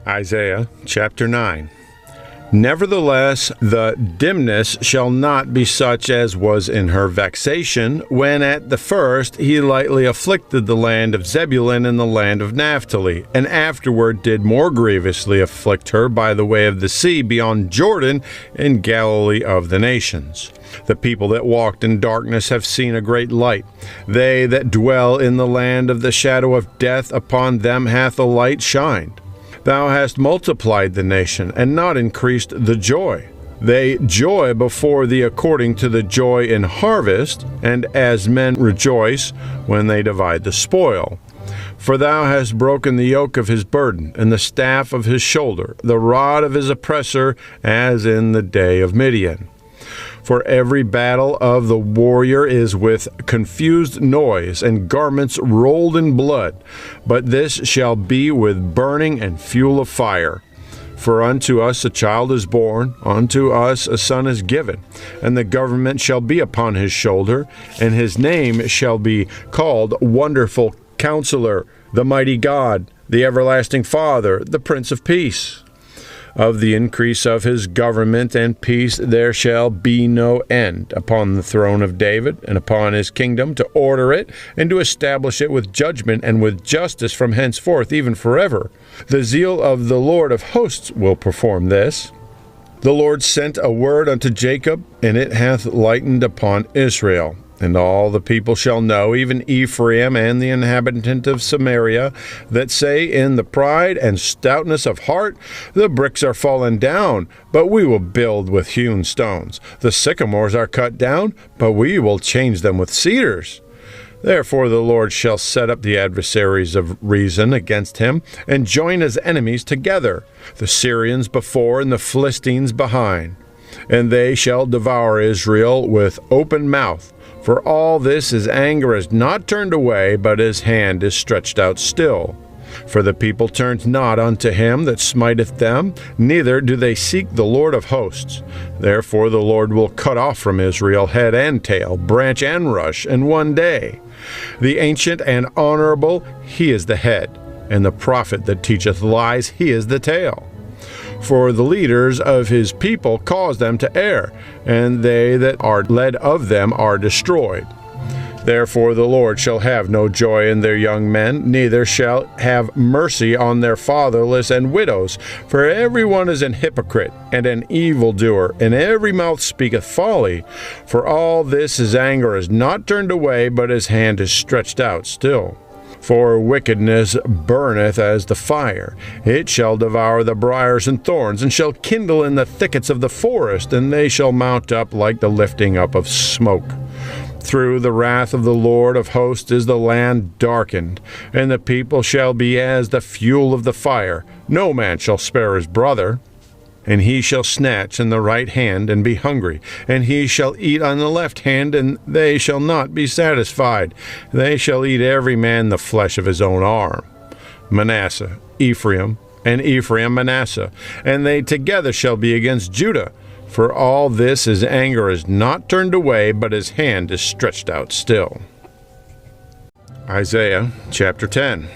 Isaiah chapter 9. Nevertheless, the dimness shall not be such as was in her vexation, when at the first he lightly afflicted the land of Zebulun and the land of Naphtali, and afterward did more grievously afflict her by the way of the sea beyond Jordan in Galilee of the nations. The people that walked in darkness have seen a great light. They that dwell in the land of the shadow of death, upon them hath a light shined. Thou hast multiplied the nation, and not increased the joy. They joy before thee according to the joy in harvest, and as men rejoice when they divide the spoil. For thou hast broken the yoke of his burden, and the staff of his shoulder, the rod of his oppressor, as in the day of Midian. For every battle of the warrior is with confused noise, and garments rolled in blood. But this shall be with burning and fuel of fire. For unto us a child is born, unto us a son is given, and the government shall be upon his shoulder, and his name shall be called Wonderful Counsellor, the Mighty God, the Everlasting Father, the Prince of Peace. Of the increase of his government and peace there shall be no end upon the throne of David and upon his kingdom, to order it and to establish it with judgment and with justice from henceforth even forever. The zeal of the Lord of hosts will perform this. The Lord sent a word unto Jacob, and it hath lightened upon Israel. And all the people shall know, even Ephraim and the inhabitant of Samaria, that say in the pride and stoutness of heart, the bricks are fallen down, but we will build with hewn stones. The sycamores are cut down, but we will change them with cedars. Therefore the Lord shall set up the adversaries of reason against him, and join his enemies together, the Syrians before and the Philistines behind. And they shall devour Israel with open mouth. For all this his anger is not turned away, but his hand is stretched out still. For the people turns not unto him that smiteth them, neither do they seek the Lord of hosts. Therefore the Lord will cut off from Israel head and tail, branch and rush, in one day. The ancient and honorable, he is the head, and the prophet that teacheth lies, he is the tail. For the leaders of his people cause them to err, and they that are led of them are destroyed. Therefore the Lord shall have no joy in their young men, neither shall have mercy on their fatherless and widows. For every one is an hypocrite and an evildoer, and every mouth speaketh folly. For all this his anger is not turned away, but his hand is stretched out still. For wickedness burneth as the fire. It shall devour the briars and thorns, and shall kindle in the thickets of the forest, and they shall mount up like the lifting up of smoke. Through the wrath of the Lord of hosts is the land darkened, and the people shall be as the fuel of the fire. No man shall spare his brother. And he shall snatch in the right hand and be hungry, and he shall eat on the left hand, and they shall not be satisfied. They shall eat every man the flesh of his own arm. Manasseh, Ephraim, and Ephraim Manasseh, and they together shall be against Judah. For all this his anger is not turned away, but his hand is stretched out still. Isaiah chapter 10.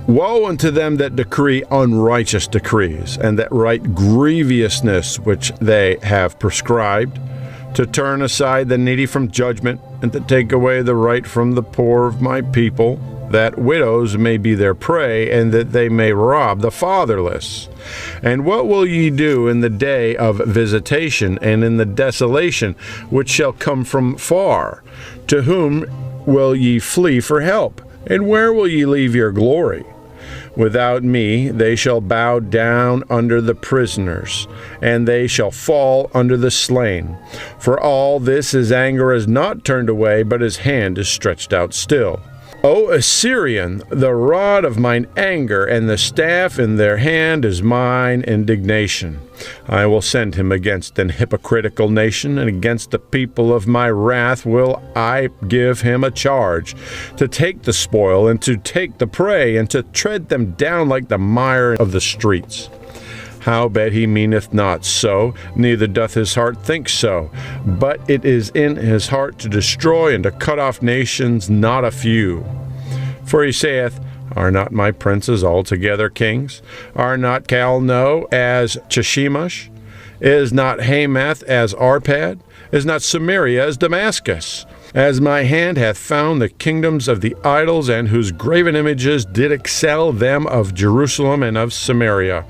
Woe unto them that decree unrighteous decrees, and that write grievousness which they have prescribed, to turn aside the needy from judgment, and to take away the right from the poor of my people, that widows may be their prey, and that they may rob the fatherless. And what will ye do in the day of visitation, and in the desolation which shall come from far? To whom will ye flee for help? And where will ye leave your glory? Without me they shall bow down under the prisoners, and they shall fall under the slain. For all this his anger is not turned away, but his hand is stretched out still. O Assyrian, the rod of mine anger, and the staff in their hand is mine indignation. I will send him against an hypocritical nation, and against the people of my wrath will I give him a charge, to take the spoil, and to take the prey, and to tread them down like the mire of the streets. Howbeit he meaneth not so, neither doth his heart think so. But it is in his heart to destroy and to cut off nations, not a few. For he saith, Are not my princes altogether kings? Are not Calno as Cheshemash? Is not Hamath as Arpad? Is not Samaria as Damascus? As my hand hath found the kingdoms of the idols, and whose graven images did excel them of Jerusalem and of Samaria.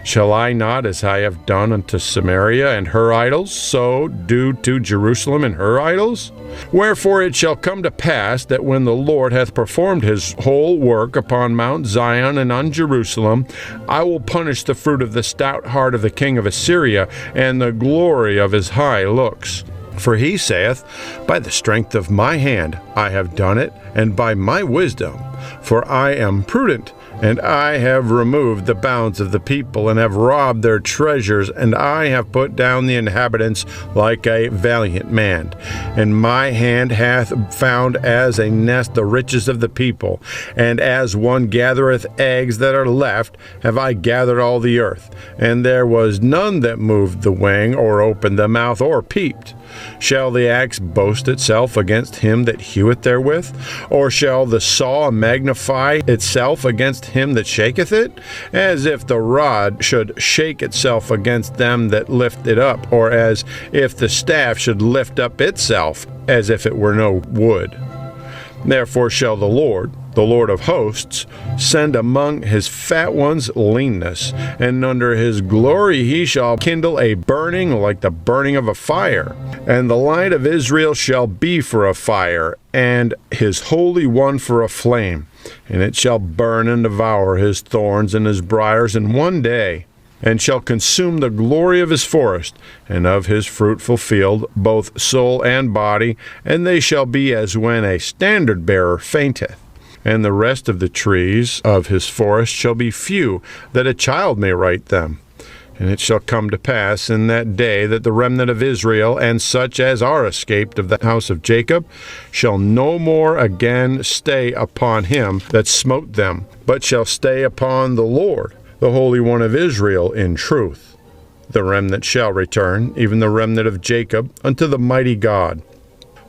Shall I not, as I have done unto Samaria and her idols, so do to Jerusalem and her idols? Wherefore it shall come to pass that when the Lord hath performed his whole work upon Mount Zion and on Jerusalem, I will punish the fruit of the stout heart of the king of Assyria, and the glory of his high looks. For he saith, By the strength of my hand I have done it, and by my wisdom. For I am prudent, and I have removed the bounds of the people, and have robbed their treasures, and I have put down the inhabitants like a valiant man. And my hand hath found as a nest the riches of the people, and as one gathereth eggs that are left, have I gathered all the earth. And there was none that moved the wing, or opened the mouth, or peeped. Shall the axe boast itself against him that heweth therewith? Or shall the saw magnify itself against him that shaketh it? As if the rod should shake itself against them that lift it up, or as if the staff should lift up itself, as if it were no wood. Therefore shall the Lord of hosts, send among his fat ones leanness, and under his glory he shall kindle a burning like the burning of a fire. And the light of Israel shall be for a fire, and his Holy One for a flame. And it shall burn and devour his thorns and his briars in one day, and shall consume the glory of his forest, and of his fruitful field, both soul and body, and they shall be as when a standard-bearer fainteth. And the rest of the trees of his forest shall be few, that a child may write them. And it shall come to pass in that day that the remnant of Israel, and such as are escaped of the house of Jacob, shall no more again stay upon him that smote them, but shall stay upon the Lord, the Holy One of Israel, in truth. The remnant shall return, even the remnant of Jacob, unto the mighty God.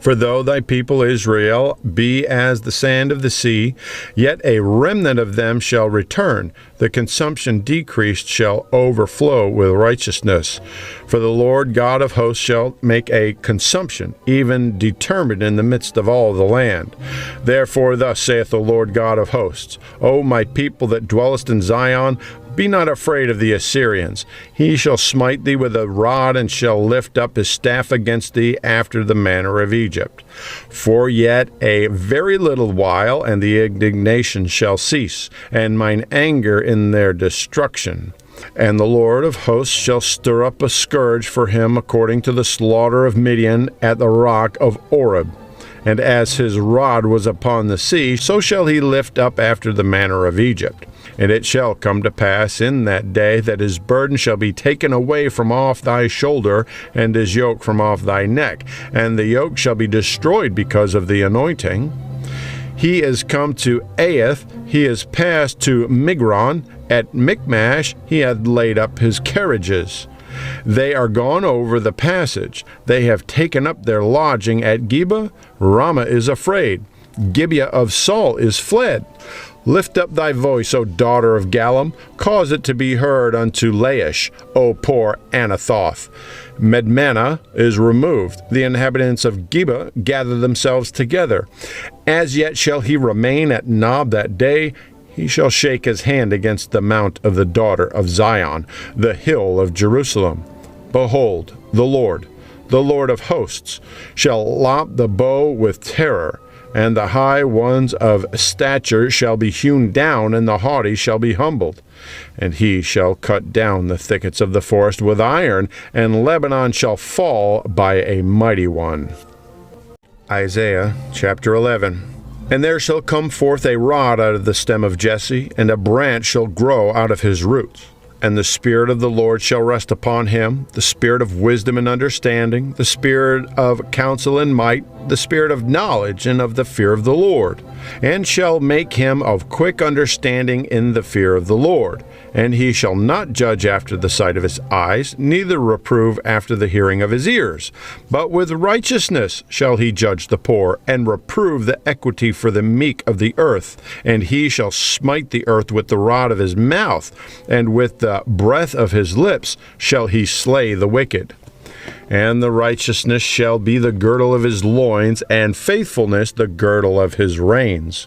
For though thy people Israel be as the sand of the sea, yet a remnant of them shall return. The consumption decreased shall overflow with righteousness. For the Lord God of hosts shall make a consumption, even determined in the midst of all the land. Therefore thus saith the Lord God of hosts, O my people that dwellest in Zion, be not afraid of the Assyrians. He shall smite thee with a rod, and shall lift up his staff against thee after the manner of Egypt. For yet a very little while, and the indignation shall cease, and mine anger in their destruction. And the Lord of hosts shall stir up a scourge for him according to the slaughter of Midian at the rock of Oreb. And as his rod was upon the sea, so shall he lift up after the manner of Egypt. And it shall come to pass in that day that his burden shall be taken away from off thy shoulder, and his yoke from off thy neck, and the yoke shall be destroyed because of the anointing. He is come to Aeth, he is passed to Migron, at Michmash he hath laid up his carriages. They are gone over the passage, they have taken up their lodging at Geba. Ramah is afraid, Gibeah of Saul is fled. Lift up thy voice, O daughter of Gallim, cause it to be heard unto Laish, O poor Anathoth. Medmanna is removed, the inhabitants of Geba gather themselves together. As yet shall he remain at Nob that day, he shall shake his hand against the mount of the daughter of Zion, the hill of Jerusalem. Behold, the Lord of hosts, shall lop the bow with terror, and the high ones of stature shall be hewn down, and the haughty shall be humbled. And he shall cut down the thickets of the forest with iron, and Lebanon shall fall by a mighty one. Isaiah chapter 11. And there shall come forth a rod out of the stem of Jesse, and a branch shall grow out of his roots. And the Spirit of the Lord shall rest upon him, the Spirit of wisdom and understanding, the Spirit of counsel and might, the Spirit of knowledge and of the fear of the Lord, and shall make him of quick understanding in the fear of the Lord. And he shall not judge after the sight of his eyes, neither reprove after the hearing of his ears. But with righteousness shall he judge the poor, and reprove the equity for the meek of the earth. And he shall smite the earth with the rod of his mouth, and with the breath of his lips shall he slay the wicked. And the righteousness shall be the girdle of his loins, and faithfulness the girdle of his reins.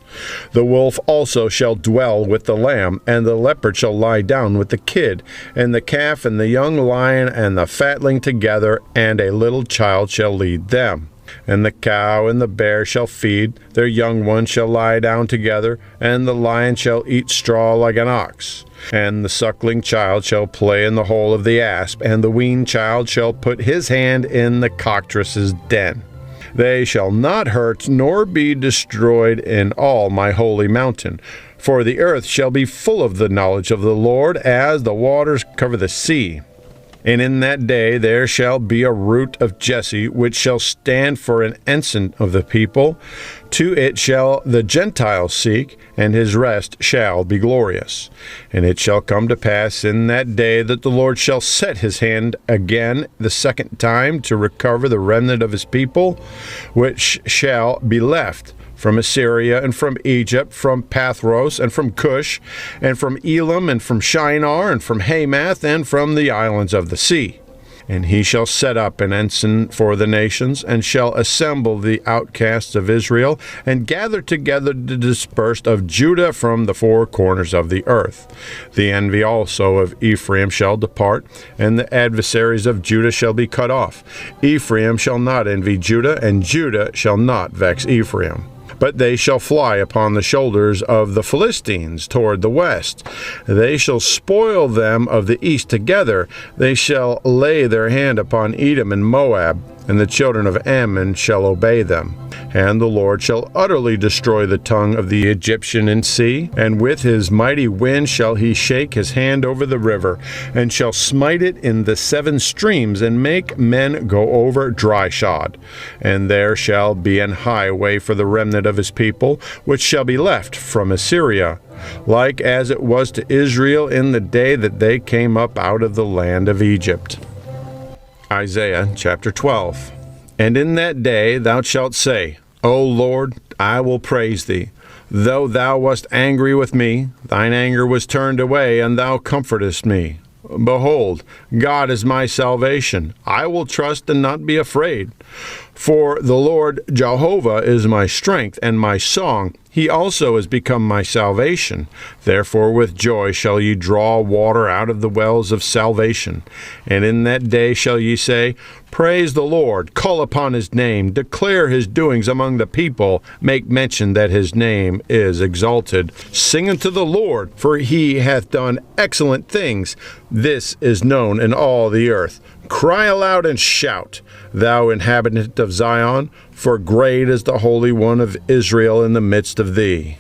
The wolf also shall dwell with the lamb, and the leopard shall lie down with the kid, and the calf and the young lion and the fatling together, and a little child shall lead them. And the cow and the bear shall feed, their young ones shall lie down together, and the lion shall eat straw like an ox. And the suckling child shall play in the hole of the asp, and the weaned child shall put his hand in the cockatrice's den. They shall not hurt nor be destroyed in all my holy mountain. For the earth shall be full of the knowledge of the Lord, as the waters cover the sea. And in that day there shall be a root of Jesse, which shall stand for an ensign of the people. To it shall the Gentiles seek, and his rest shall be glorious. And it shall come to pass in that day that the Lord shall set his hand again the second time to recover the remnant of his people, which shall be left from Assyria, and from Egypt, from Pathros, and from Cush, and from Elam, and from Shinar, and from Hamath, and from the islands of the sea. And he shall set up an ensign for the nations, and shall assemble the outcasts of Israel, and gather together the dispersed of Judah from the four corners of the earth. The envy also of Ephraim shall depart, and the adversaries of Judah shall be cut off. Ephraim shall not envy Judah, and Judah shall not vex Ephraim. But they shall fly upon the shoulders of the Philistines toward the west. They shall spoil them of the east together. They shall lay their hand upon Edom and Moab, and the children of Ammon shall obey them. And the Lord shall utterly destroy the tongue of the Egyptian in sea, and with his mighty wind shall he shake his hand over the river, and shall smite it in the seven streams, and make men go over dry shod. And there shall be an highway for the remnant of his people, which shall be left from Assyria, like as it was to Israel in the day that they came up out of the land of Egypt. Isaiah chapter 12. And in that day thou shalt say, O Lord, I will praise thee. Though thou wast angry with me, thine anger was turned away, and thou comfortest me. Behold, God is my salvation. I will trust and not be afraid. For the Lord Jehovah is my strength and my song. He also has become my salvation. Therefore with joy shall ye draw water out of the wells of salvation. And in that day shall ye say, Praise the Lord, call upon his name, declare his doings among the people, make mention that his name is exalted. Sing unto the Lord, for he hath done excellent things. This is known in all the earth. Cry aloud and shout, thou inhabitant of Zion, for great is the Holy One of Israel in the midst of thee.